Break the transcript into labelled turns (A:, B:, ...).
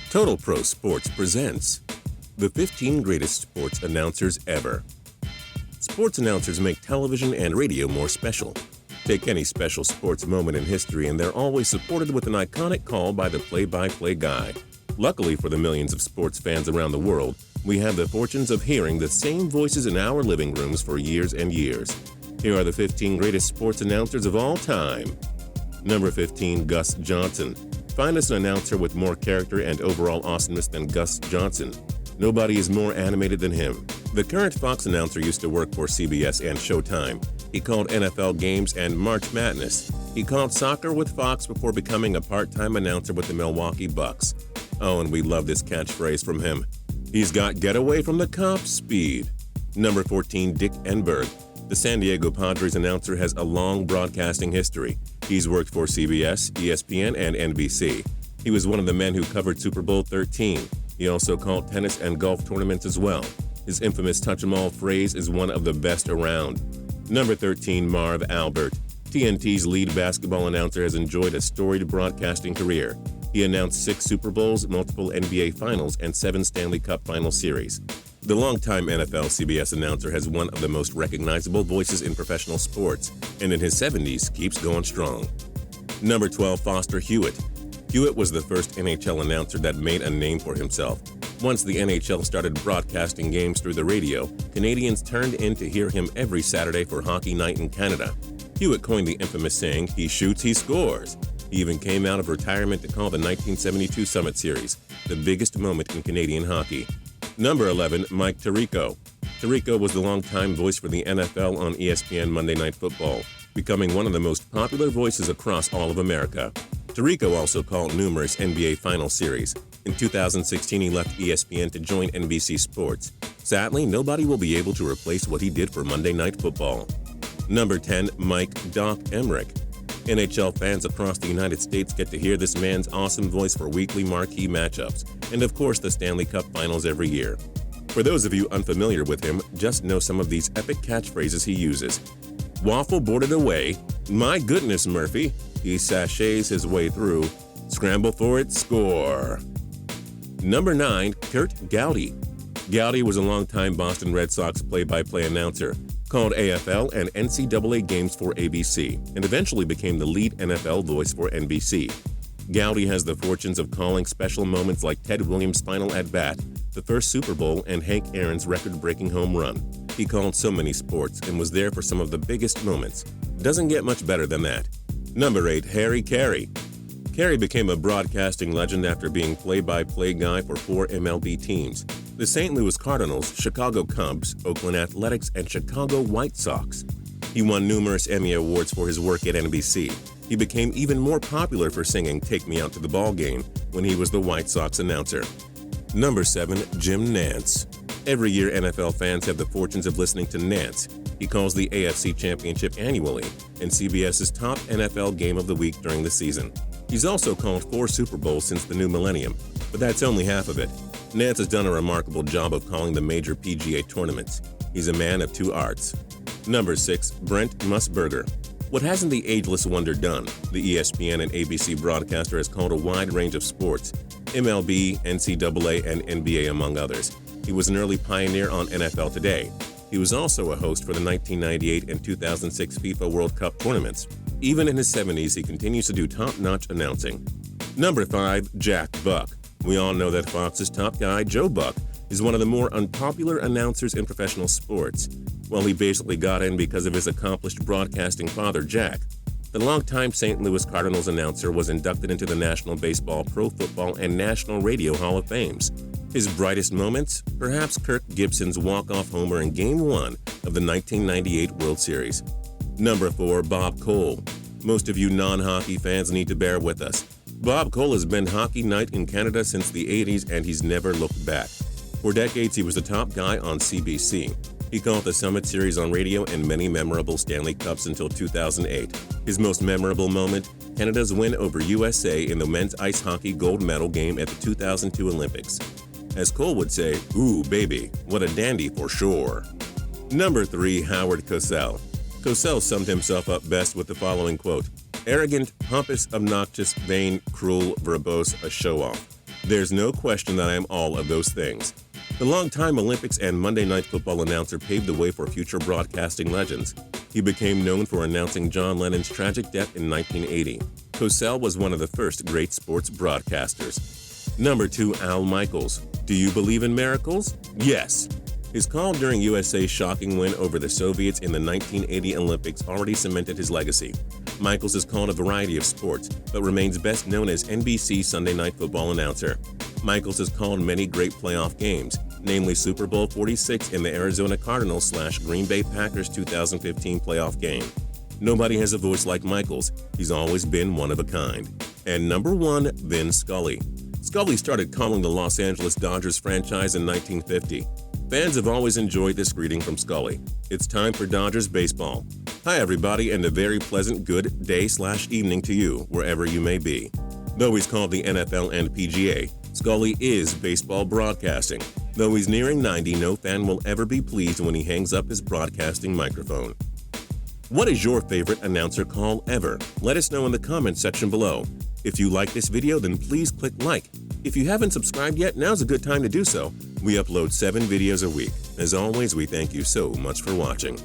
A: Total Pro Sports presents the 15 greatest sports announcers ever. Sports announcers make television and radio more special. Take any special sports moment in history and they're always supported with an iconic call by the play-by-play guy. Luckily for the millions of sports fans around the world, we have the fortunes of hearing the same voices in our living rooms for years and years. Here are the 15 greatest sports announcers of all time. Number 15, Gus Johnson. Find us an announcer with more character and overall awesomeness than Gus Johnson. Nobody is more animated than him. The current Fox announcer used to work for CBS and Showtime. He called NFL games and March Madness. He called soccer with Fox before becoming a part-time announcer with the Milwaukee Bucks. Oh, and we love this catchphrase from him. He's got get away from the cops speed. Number 14, Dick Enberg. The San Diego Padres announcer has a long broadcasting history. He's worked for CBS, ESPN, and NBC. He was one of the men who covered Super Bowl 13. He also called tennis and golf tournaments as well. His infamous touch-em-all phrase is one of the best around. Number 13, Marv Albert. TNT's lead basketball announcer has enjoyed a storied broadcasting career. He announced 6 Super Bowls, multiple NBA Finals, and 7 Stanley Cup Final Series. The longtime NFL CBS announcer has one of the most recognizable voices in professional sports, and in his 70s keeps going strong. Number 12, Foster Hewitt. Hewitt was the first NHL announcer that made a name for himself. Once the NHL started broadcasting games through the radio, Canadians turned in to hear him every Saturday for Hockey Night in Canada. Hewitt coined the infamous saying, "He shoots, he scores." He even came out of retirement to call the 1972 Summit Series, the biggest moment in Canadian hockey. Number 11, Mike Tirico. Tirico was the longtime voice for the NFL on ESPN Monday Night Football, becoming one of the most popular voices across all of America. Tirico also called numerous NBA Final Series. In 2016, he left ESPN to join NBC Sports. Sadly, nobody will be able to replace what he did for Monday Night Football. Number 10, Mike Doc Emrick. NHL fans across the United States get to hear this man's awesome voice for weekly marquee matchups, and of course the Stanley Cup Finals every year. For those of you unfamiliar with him, just know some of these epic catchphrases he uses. Waffle boarded away, my goodness Murphy, he sachets his way through, scramble for it, score. Number 9, Curt Gowdy. Gowdy was a longtime Boston Red Sox play-by-play announcer, called AFL and NCAA games for ABC, and eventually became the lead NFL voice for NBC. Gowdy has the fortunes of calling special moments like Ted Williams' final at-bat, the first Super Bowl, and Hank Aaron's record-breaking home run. He called so many sports and was there for some of the biggest moments. Doesn't get much better than that. Number 8, Harry Caray. Caray became a broadcasting legend after being play-by-play guy for 4 MLB teams: the St. Louis Cardinals, Chicago Cubs, Oakland Athletics, and Chicago White Sox. He won numerous Emmy Awards for his work at NBC. He became even more popular for singing "Take Me Out to the Ball Game" when he was the White Sox announcer. Number 7, Jim Nantz. Every year, NFL fans have the fortunes of listening to Nantz. He calls the AFC Championship annually and CBS's top NFL game of the week during the season. He's also called 4 Super Bowls since the new millennium, but that's only half of it. Nantz has done a remarkable job of calling the major PGA tournaments. He's a man of 2 arts. Number 6, Brent MUSBURGER. What hasn't the ageless wonder done? The ESPN and ABC broadcaster has called a wide range of sports: MLB, NCAA, and NBA, among others. He was an early pioneer on NFL Today. He was also a host for the 1998 and 2006 FIFA World Cup tournaments. Even in his 70s, he continues to do top-notch announcing. Number 5, Jack Buck. We all know that Fox's top guy, Joe Buck, is one of the more unpopular announcers in professional sports. Well, he basically got in because of his accomplished broadcasting father, Jack. The longtime St. Louis Cardinals announcer was inducted into the National Baseball, Pro Football, and National Radio Hall of Fames. His brightest moments? Perhaps Kirk Gibson's walk-off homer in Game 1 of the 1998 World Series. Number 4, Bob Cole. Most of you non-hockey fans need to bear with us. Bob Cole has been Hockey Night in Canada since the 80s, and he's never looked back. For decades, he was the top guy on CBC. He called the Summit Series on radio and many memorable Stanley Cups until 2008. His most memorable moment? Canada's win over USA in the men's ice hockey gold medal game at the 2002 Olympics. As Cole would say, "Ooh, baby, what a dandy for sure." Number 3, Howard Cosell. Cosell summed himself up best with the following quote: "Arrogant, pompous, obnoxious, vain, cruel, verbose, a show-off. There's no question that I am all of those things. The longtime Olympics and Monday Night Football announcer paved the way for future broadcasting legends. He became known for announcing John Lennon's tragic death in 1980. COSELL was one of the first great sports broadcasters. Number 2, Al Michaels. Do you believe in miracles? Yes. His call during USA's shocking win over the Soviets in the 1980 Olympics already cemented his legacy. Michaels has called a variety of sports, but remains best known as NBC Sunday Night Football announcer. Michaels has called many great playoff games, namely Super Bowl 46 in the Arizona Cardinals/Green Bay Packers 2015 playoff game. Nobody has a voice like Michaels. He's always been one of a kind. And number 1, Vin Scully. Scully started calling the Los Angeles Dodgers franchise in 1950. Fans have always enjoyed this greeting from Scully. It's time for Dodgers baseball. Hi everybody, and a very pleasant good day/evening to you, wherever you may be. Though he's called the NFL and PGA, Scully is baseball broadcasting. Though he's nearing 90, no fan will ever be pleased when he hangs up his broadcasting microphone. What is your favorite announcer call ever? Let us know in the comments section below. If you like this video, then please click like. If you haven't subscribed yet, now's a good time to do so. We upload 7 videos a week. As always, we thank you so much for watching.